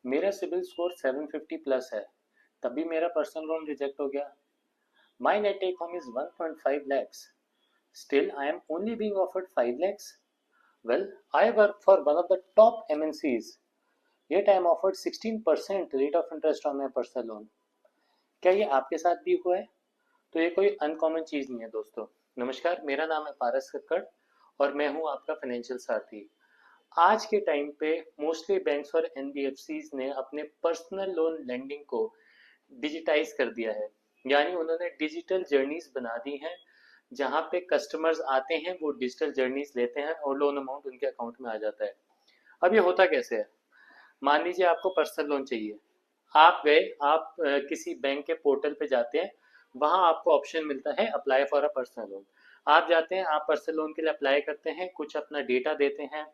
मेरा CIBIL score 750 plus है, तभी मेरा पर्सनल लोन रिजेक्ट हो गया। My net take home is 1.5 lakhs, still I am only being offered 5 lakhs. Well, I work for one of the top MNCs, yet I am offered 16% rate of interest on my personal loan. क्या ये आपके साथ भी हुआ है? तो ये कोई अनकॉमन चीज़ नहीं है दोस्तों। नमस्कार, मेरा नाम है पारस कक्कड़ और मैं हूँ आपका फाइनेंशियल साथी। आज के टाइम पे मोस्टली बैंक्स और एनबीएफसीज ने अपने पर्सनल लोन लेंडिंग को डिजिटाइज कर दिया है, यानी उन्होंने डिजिटल जर्नीज बना दी हैं। जहाँ पे कस्टमर्स आते हैं, वो डिजिटल जर्नीज लेते हैं और लोन अमाउंट उनके अकाउंट में आ जाता है। अब ये होता कैसे है? मान लीजिए आपको पर्सनल लोन चाहिए, आप गए, आप किसी बैंक के पोर्टल पे जाते हैं, वहाँ आपको ऑप्शन मिलता है apply for a personal loan. आप जाते हैं, आप पर्सनल लोन के लिए अप्लाई करते हैं, कुछ अपना डेटा देते हैं,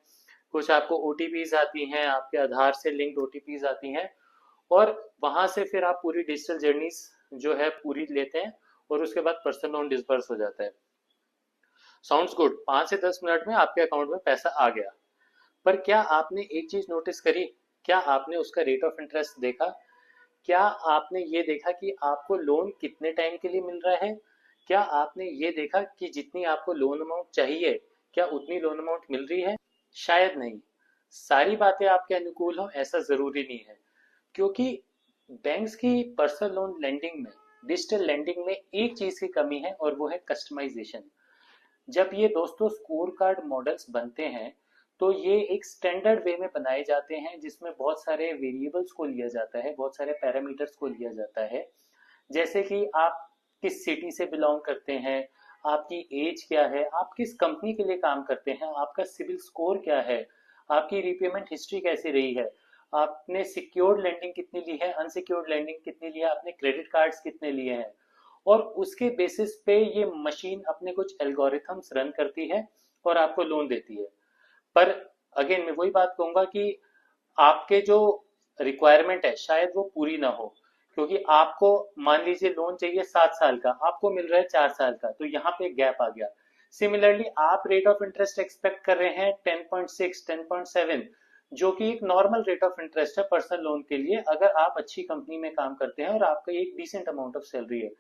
कुछ आपको ओटीपीज आती हैं, आपके आधार से लिंक्ड ओटीपीज आती हैं, और वहां से फिर आप पूरी डिजिटल जर्नीज जो है पूरी लेते हैं, और उसके बाद पर्सनल लोन डिसबर्स हो जाता है। साउंड्स गुड, 5 से 10 मिनट में आपके अकाउंट में पैसा आ गया। पर क्या आपने एक चीज नोटिस करी? क्या आपने उसका रेट ऑफ इंटरेस्ट देखा? क्या आपने ये देखा कि आपको लोन कितने टाइम के लिए मिल रहा है? क्या आपने ये देखा कि जितनी आपको लोन अमाउंट चाहिए, क्या उतनी लोन अमाउंट मिल रही है? शायद नहीं। सारी बातें आपके अनुकूल हो ऐसा जरूरी नहीं है, क्योंकि बैंक्स की पर्सनल लोन लेंडिंग में, डिजिटल लेंडिंग में एक चीज की कमी है, और वो है कस्टमाइजेशन। जब ये दोस्तों स्कोर कार्ड मॉडल्स बनते हैं, तो ये एक स्टैंडर्ड वे में बनाए जाते हैं, जिसमें बहुत सारे वेरिएबल्स को लिया जाता है, बहुत सारे पैरामीटर्स को लिया जाता है। जैसे कि आप किस सिटी से बिलोंग करते हैं, आपकी एज क्या है, आप किस कंपनी के लिए काम करते हैं, आपका सिविल स्कोर क्या है, आपकी रीपेमेंट हिस्ट्री कैसी रही है, आपने सिक्योर्ड लेंडिंग कितनी ली है, अनसिक्योर्ड लेंडिंग कितनी ली है, आपने क्रेडिट कार्ड्स कितने लिए हैं, और उसके बेसिस पे ये मशीन अपने कुछ एल्गोरिथम्स रन करती है और आपको लोन देती है। पर अगेन मैं वही बात कहूंगा कि आपके जो रिक्वायरमेंट है शायद वो पूरी ना हो, क्योंकि आपको मान लीजिए लोन चाहिए 7 साल का, आपको मिल रहा है 4 साल का, तो यहाँ पे गैप आ गया। सिमिलरली आप रेट ऑफ इंटरेस्ट एक्सपेक्ट कर रहे हैं 10.6 10.7, जो कि एक नॉर्मल रेट ऑफ इंटरेस्ट है पर्सनल लोन के लिए, अगर आप अच्छी कंपनी में काम करते हैं और आपका एक डिसेंट अमाउंट ऑफ सैलरी है।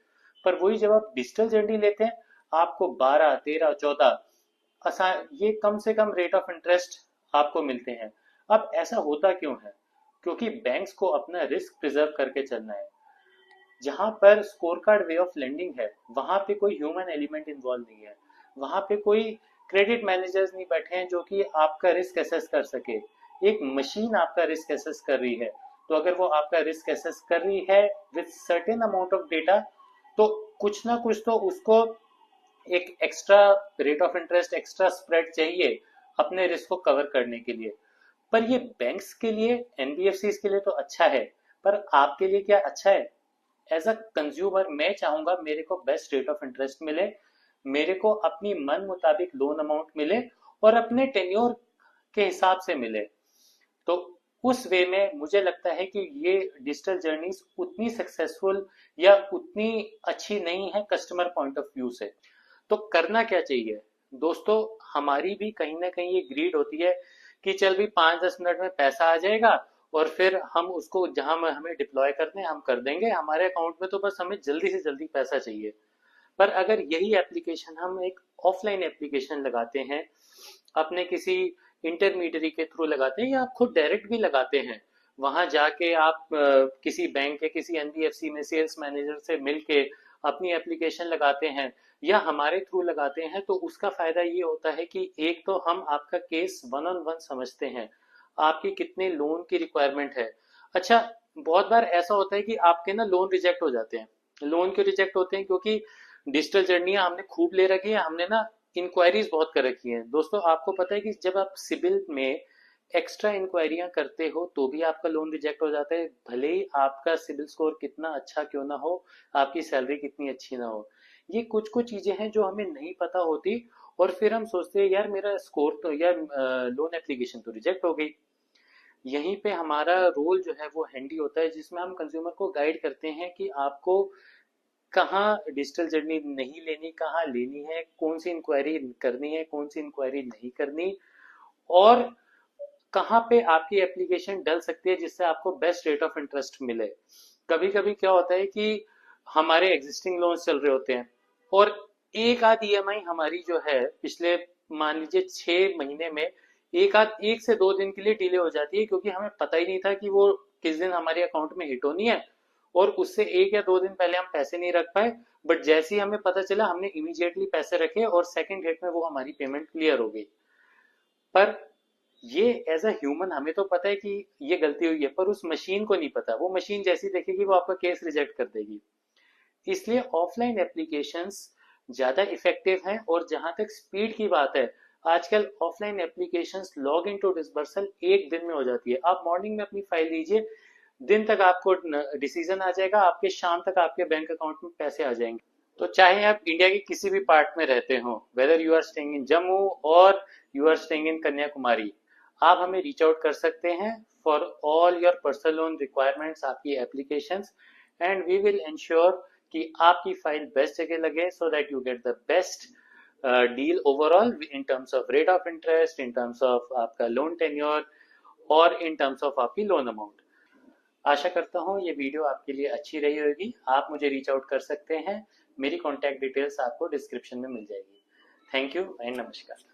पर वही जब आप डिजिटल जर्नी लेते हैं, आपको 12 13 14 आसान, ये कम से कम रेट ऑफ इंटरेस्ट आपको मिलते हैं। अब ऐसा होता क्यों है? क्योंकि बैंक्स को अपना रिस्क प्रिजर्व करके चलना है। जहां पर score card way of lending है, वहां पे कोई ह्यूमन एलिमेंट इन्वॉल्व नहीं है। वहां पे कोई क्रेडिट मैनेजर्स नहीं बैठे हैं जो कि आपका रिस्क एसेस कर सके। एक मशीन आपका रिस्क एसेस कर रही है। तो अगर वो आपका रिस्क एसेस कर रही है with certain amount of data, तो कुछ ना कुछ तो उसको एक extra rate of interest, extra spread चाहिए अपने रिस्क को कवर करने के लिए। पर ये बैंक्स के लिए, एनबीएफसी के लिए तो अच्छा है, पर आपके लिए क्या अच्छा है? एज अ कंज्यूमर मैं चाहूंगा मेरे को बेस्ट रेट ऑफ इंटरेस्ट मिले, मेरे को अपनी मन मुताबिक लोन अमाउंट मिले, और अपने टेन्योर के हिसाब से मिले। तो उस वे में मुझे लगता है कि ये डिजिटल जर्नीज उतनी सक्सेसफुल या उतनी अच्छी नहीं है कस्टमर पॉइंट ऑफ व्यू से। तो करना क्या चाहिए दोस्तों? हमारी भी कहीं ना कहीं ये ग्रीड होती है कि चल भी 5-10 मिनट में पैसा आ जाएगा, और फिर हम उसको जहां हमें डिप्लॉय करते हैं हम कर देंगे हमारे अकाउंट में, तो बस हमें जल्दी से जल्दी पैसा चाहिए। पर अगर यही एप्लीकेशन हम एक ऑफलाइन एप्लीकेशन लगाते हैं, अपने किसी इंटरमीडियरी के थ्रू लगाते हैं, या आप खुद डायरेक्ट भी लगाते हैं, वहां जाके आप किसी बैंक या किसी एनबीएफसी में सेल्स मैनेजर से मिलके अपनी एप्लीकेशन लगाते हैं, या हमारे थ्रू लगाते हैं, तो उसका फायदा ये होता है कि एक तो हम आपका केस वन ऑन वन समझते हैं, आपकी कितने लोन की रिक्वायरमेंट है। अच्छा, बहुत बार ऐसा होता है कि आपके ना लोन रिजेक्ट हो जाते हैं। लोन क्यों रिजेक्ट होते हैं? क्योंकि डिजिटल जर्नियां हमने खूब ले रखी है, हमने ना इंक्वायरीज बहुत कर रखी हैं। दोस्तों आपको पता है कि जब आप सिबिल में एक्स्ट्रा इंक्वायरियां करते हो तो भी आपका लोन रिजेक्ट हो जाता है, भले ही आपका सिबिल स्कोर कितना अच्छा क्यों ना हो, आपकी सैलरी कितनी अच्छी ना हो। ये कुछ कुछ चीजें हैं जो हमें नहीं पता होती, और फिर हम सोचते हैं यार मेरा स्कोर तो, यार लोन एप्लीकेशन तो रिजेक्ट हो गई। यहीं पे हमारा रोल जो है वो हैंडी होता है, जिसमें हम कंज्यूमर को गाइड करते हैं कि आपको कहाँ डिजिटल जर्नी नहीं लेनी, कहाँ लेनी है, कौन सी इंक्वायरी करनी है, कौन सी इंक्वायरी नहीं करनी। और कहाँ पे आपकी एप्लीकेशन डल सकती है जिससे आपको बेस्ट रेट ऑफ इंटरेस्ट मिले। कभी कभी क्या होता है कि हमारे एग्जिस्टिंग लोन्स चल रहे होते हैं और एक आध ईएमआई हमारी जो है पिछले मान लीजिए 6 महीने में एक से 2 दिन के लिए डिले हो जाती है, क्योंकि हमें पता ही नहीं था कि वो किस दिन हमारे अकाउंट में हिट होनी है, और उससे 1 या 2 दिन पहले हम पैसे नहीं रख पाए। बट जैसे ही हमें पता चला हमने इमीडिएटली पैसे रखे और सेकंड हिट में वो हमारी पेमेंट क्लियर हो गई। पर ये एज अ ह्यूमन हमें तो पता है कि ये गलती हुई है, पर उस मशीन को नहीं पता। वो मशीन जैसी देखेगी वो आपका केस रिजेक्ट कर देगी। इसलिए ऑफलाइन एप्लीकेशंस ज्यादा इफेक्टिव हैं। और जहां तक स्पीड की बात है, आजकल offline applications log in to disbursal 1 दिन में हो जाती है। आप मॉर्निंग में अपनी फाइल दीजिए, दिन तक आपको डिसीजन आ जाएगा, आपके शाम तक आपके बैंक अकाउंट में पैसे आ जाएंगे। तो चाहे आप इंडिया के किसी भी पार्ट में रहते हो, whether you are staying in Jammu और you are staying in Kanyakumari, आप हमें रीच आउट कर सकते हैं for all your personal loan requirements, आपकी applications, and we will ensure कि आपकी फाइल बेस्ट जगह लगे, so that you get the best deal overall in terms of rate of interest, in terms of आपका loan tenure, और in terms of आपकी loan amount. आशा करता हूँ ये वीडियो आपके लिए अच्छी रही होगी। आप मुझे रीच आउट कर सकते हैं, मेरी कॉन्टैक्ट डिटेल्स आपको डिस्क्रिप्शन में मिल जाएगी। थैंक यू एंड नमस्कार।